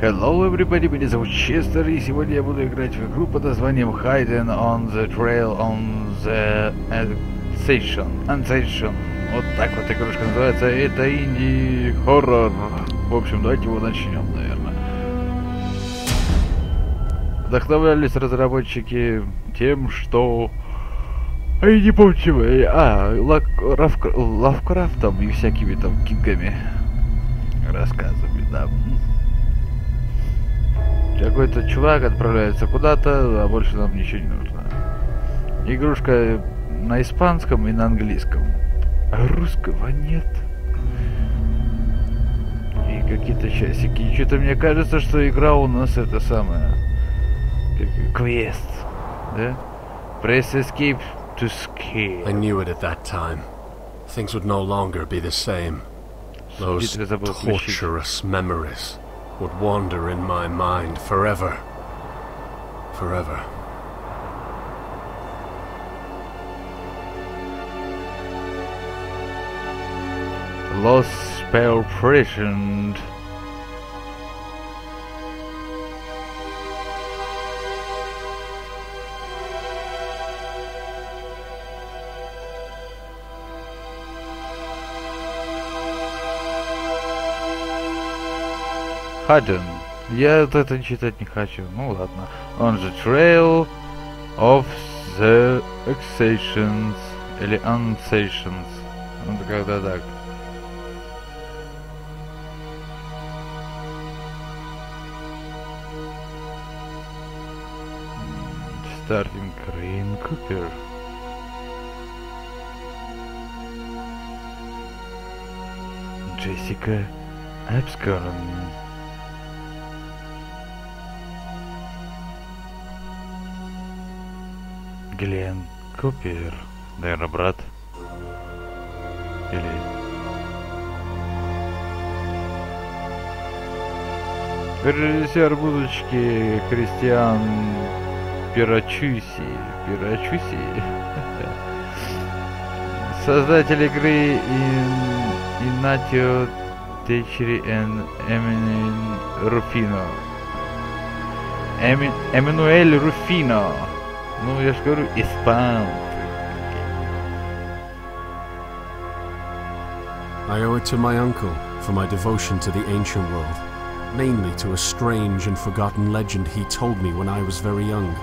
Hello everybody, меня зовут Честер, и сегодня я буду играть в игру под названием Hidden on the Trail on the Ancient. Вот так вот игрушка называется. Это инди-хоррор. В общем, давайте его начнем, наверное. Вдохновлялись разработчики тем, что... я не помню чего. Лавкрафтом и всякими там кингами. Рассказами, да. Какой-то чувак отправляется куда-то, а больше нам ничего не нужно. Игрушка на испанском и на английском. А русского нет. И какие-то часики. Что-то мне кажется, что игра у нас это самое... Квест. Да? Press escape to escape. I knew it at that time. Things would no longer be the same. Those torturous memories would wander in my mind forever. Forever. Lost spell present. Hidden. Я вот это читать не хочу. Ну ладно. On the trail of the Ancients. Или Ancients. Ну когда так. Starting Green Cooper. Джессика Эпскорн. Глен Купер. Наверное, брат. Или... Режиссер будочки Кристиан Пирачуси. Создатель игры Инатио Течери Эммануэль Руфино. Ну, я же говорю, испанцы. I owe it to my uncle for my devotion to the ancient world, mainly to a strange and forgotten legend he told me when I was very young.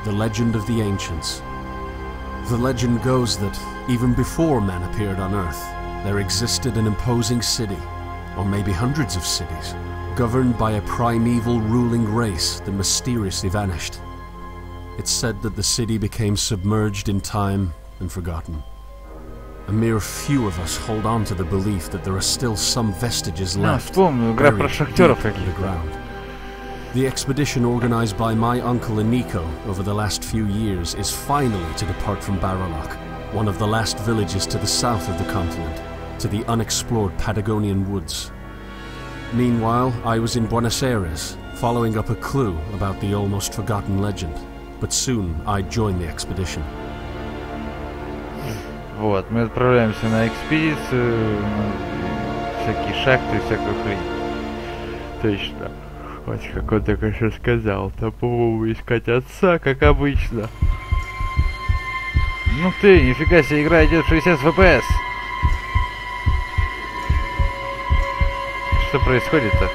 The legend of the ancients. The legend goes that even before man appeared on Earth, there existed an imposing city, or maybe hundreds of cities, governed by a primeval ruling race that mysteriously vanished. It's said that the city became submerged in time and forgotten. A mere few of us hold on to the belief that there are still some vestiges left buried deep underground. The expedition organized by my uncle and Nico over the last few years is finally to depart from Baralak, one of the last villages to the south of the continent, to the unexplored Patagonian woods. Meanwhile, I was in Buэнos-Айрес, following up a clue about the almost forgotten legend. But soon I'd join the expedition. Вот, мы отправляемся на экспедицию, всякие шахты, всякую хрень. Точно. Вот как он только что сказал. Там, по-моему, искать отца, как обычно. Ну ты, нифига себе, игра идет 60 FPS. Что происходит-то?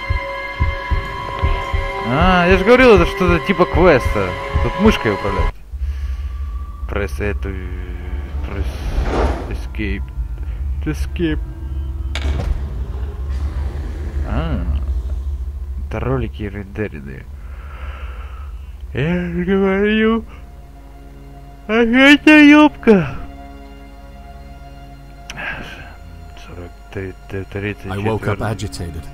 А, я же говорил, это что-то типа квеста. Тут мышкой управлять. Press эту... Press... Escape. Escape. А, это ролики рендерены. Я же говорю... А это ёбка! 34. I woke up agitated.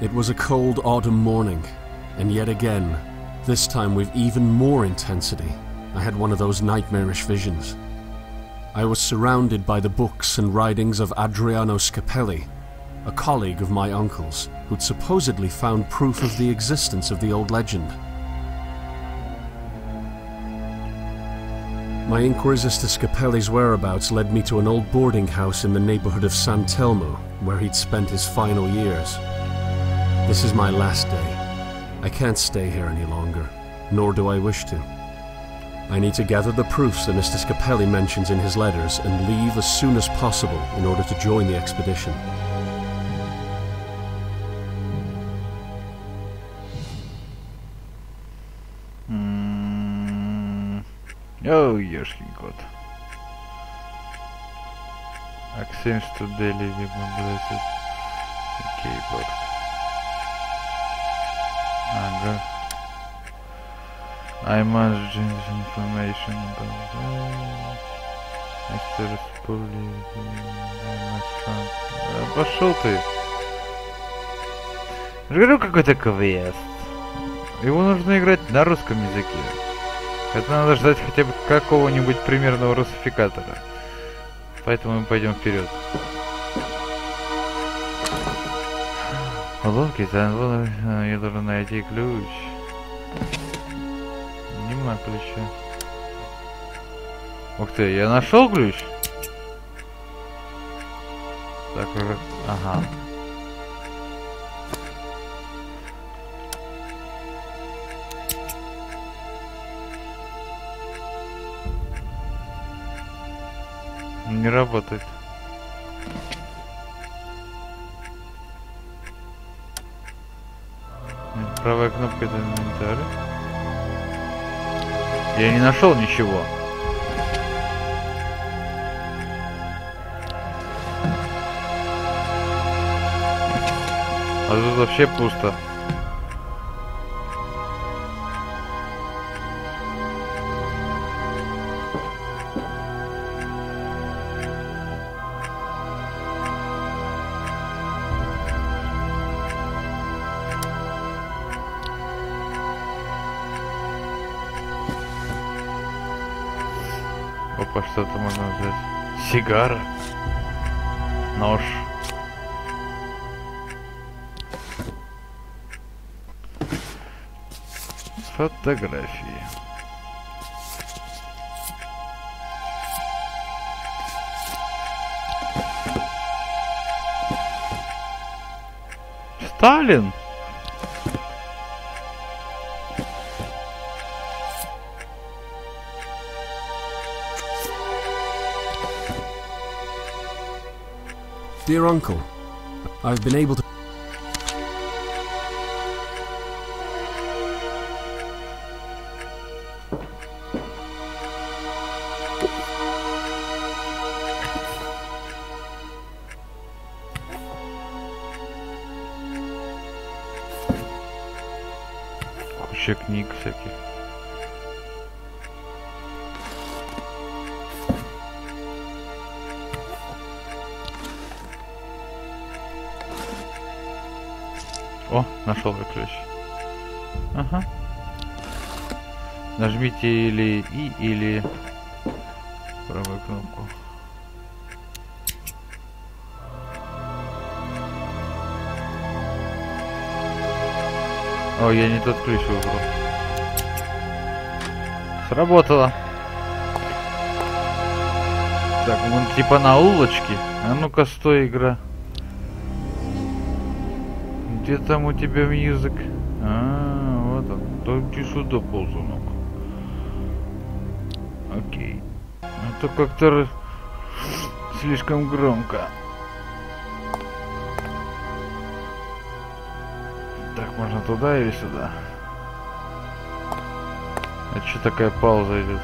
It was a cold autumn morning, and yet again, this time with even more intensity, I had one of those nightmarish visions. I was surrounded by the books and writings of Adriano Scapelli, a colleague of my uncle's, who'd supposedly found proof of the existence of the old legend. My inquiries as to Scapelli's whereabouts led me to an old boarding house in the neighborhood of San Telmo, where he'd spent his final years. This is my last day. I can't stay here any longer, nor do I wish to. I need to gather the proofs that Mr. Scapelli mentions in his letters and leave as soon as possible in order to join the expedition. О, ешкин кот. Access to daily liberated keyboard. Ага. I must change information about Пошел ты. Я говорю, какой-то квест. Его нужно играть на русском языке. Это надо ждать хотя бы какого-нибудь примерного русификатора. Поэтому мы пойдем вперед. Ловкий, я должен найти ключ. Нема ключа. Ух ты, я нашел ключ? Так, ага. Не работает. Правая кнопка — это инвентарь. Я не нашел ничего. А тут вообще пусто. Опа, что-то можно взять. Сигара. Нож. Фотографии. Сталин. Dear Uncle, I've been able to... Куча книг всяких. О, нашел я ключ. Ага. Нажмите или И, или правую кнопку. О, я не тот ключ выбрал. Сработало. Так, мы типа на улочке. А ну-ка, стой, игра. Где там у тебя мьюзик? А, вот он. Только сюда, ползунок. Окей. А то как-то слишком громко. Так, можно туда или сюда? А что такая пауза идет?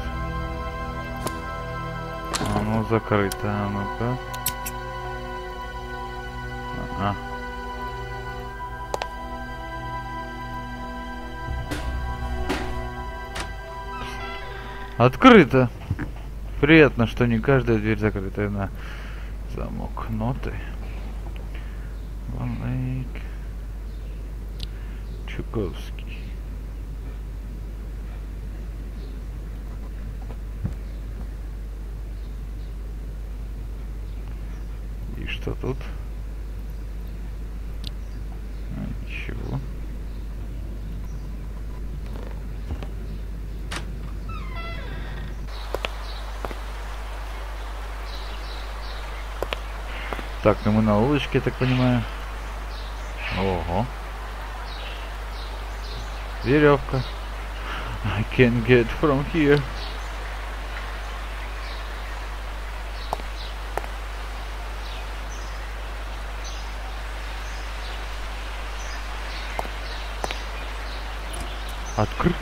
А, ну закрыто, а ну-ка. Открыто. Приятно, что не каждая дверь закрытая на замок. Ноты. Ван Лейк. Чуковский. И что тут? Ничего. Так, ну мы на улочке, я так понимаю. Ого. Веревка. I can't get from here. Открыто.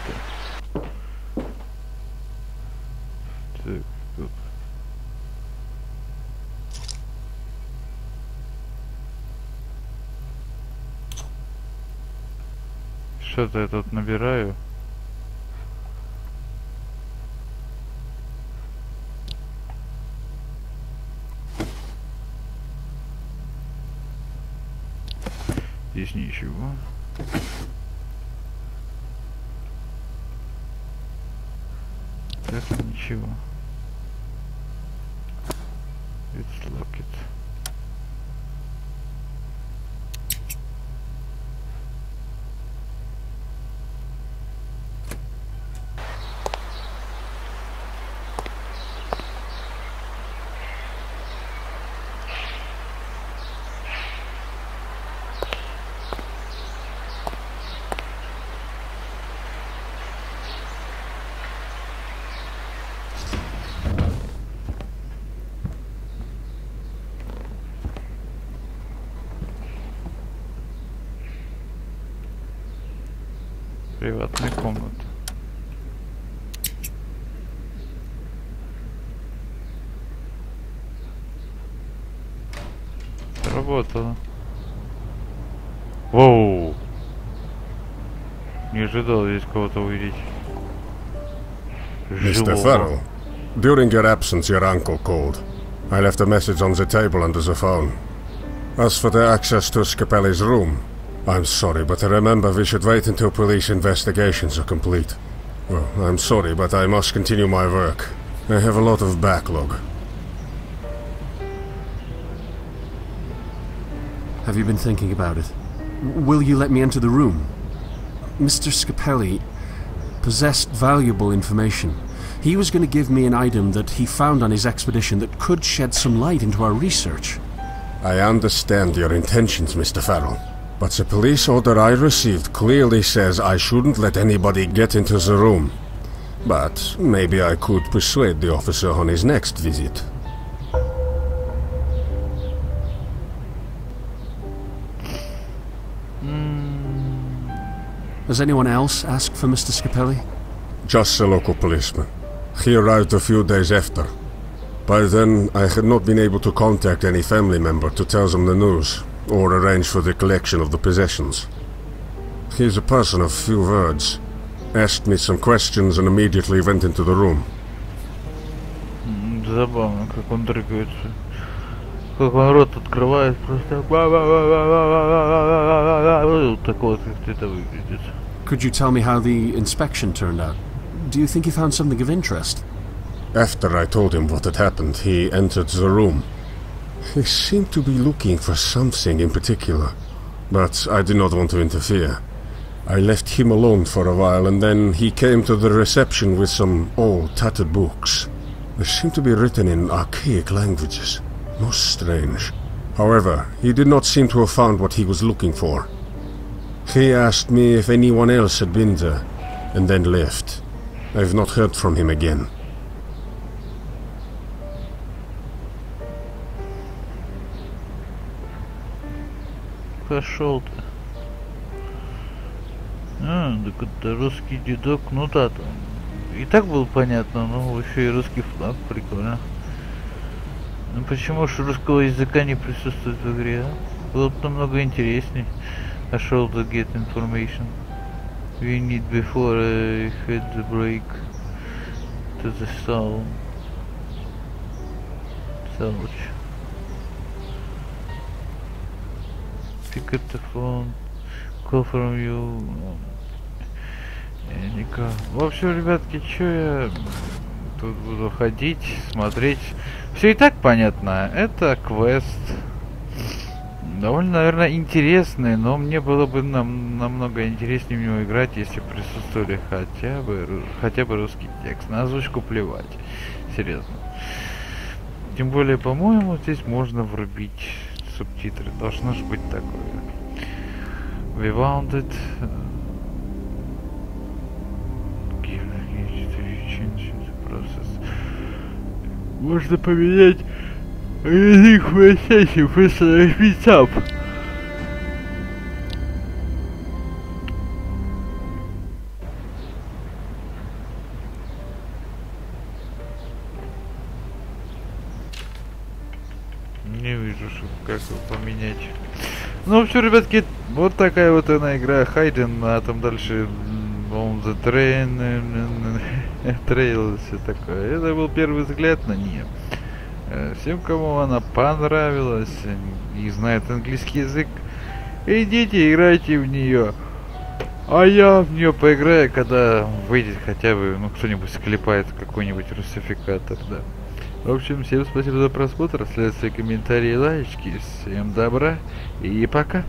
Так, тут. Что-то я тут набираю. Здесь ничего. Так, ничего. It's locked. Приватная комната. Работало. Воу! Не ожидал здесь кого-то увидеть. Mr. Farrell, during your absence your uncle called. I left a message on the table under the phone. As for the access to Scapelli's room, I'm sorry, but remember we should wait until police investigations are complete. Well, I'm sorry, but I must continue my work. I have a lot of backlog. Have you been thinking about it? Will you let me enter the room? Mr. Scapelli possessed valuable information. He was going to give me an item that he found on his expedition that could shed some light into our research. I understand your intentions, Mr. Farrell, but the police order I received clearly says I shouldn't let anybody get into the room. But maybe I could persuade the officer on his next visit. Has anyone else asked for Mr. Scapelli? Just the local policeman. He arrived a few days after. By then, I had not been able to contact any family member to tell them the news, or arrange for the collection of the possessions. He is a person of few words. Asked me some questions and immediately went into the room. Забавно, как он дрыгается. Как он рот открывает, просто... Так вот, как это выглядит. Could you tell me how the inspection turned out? Do you think he found something of interest? After I told him what had happened, he entered the room. He seemed to be looking for something in particular, but I did not want to interfere. I left him alone for a while, and then he came to the reception with some old, tattered books. They seemed to be written in archaic languages. Most strange. However, he did not seem to have found what he was looking for. He asked me if anyone else had been there, and then left. I've not heard from him again. Пошел ты. Так это русский дедок, ну да, там. И так было понятно, но еще и русский флаг, прикольно. Ну почему же русского языка не присутствует в игре, а? Было бы намного интересней. I should get information. We need before I hit the break to the soul. Pick up the phone. Call from you. Никак. В общем, ребятки, что я тут буду ходить, смотреть. Все и так понятно. Это квест. Довольно, наверное, интересный, но мне было бы намного интереснее в него играть, если присутствовали хотя бы русский текст. На озвучку плевать. Серьезно. Тем более, по-моему, здесь можно врубить субтитры. Должно же быть такое. We found it. change process. Можно поменять язык в процессе, просто нажми Tab. Не вижу, как его поменять. Ну, все, ребятки, вот такая вот она игра Хайден, а там дальше on the trail, все такое. Это был первый взгляд на нее. Всем, кому она понравилась и знает английский язык, идите, играйте в нее. А я в нее поиграю, когда выйдет хотя бы, ну, кто-нибудь склепает какой-нибудь русификатор, да. В общем, всем спасибо за просмотр, оставляйте свои комментарии и лайки. Всем добра и пока.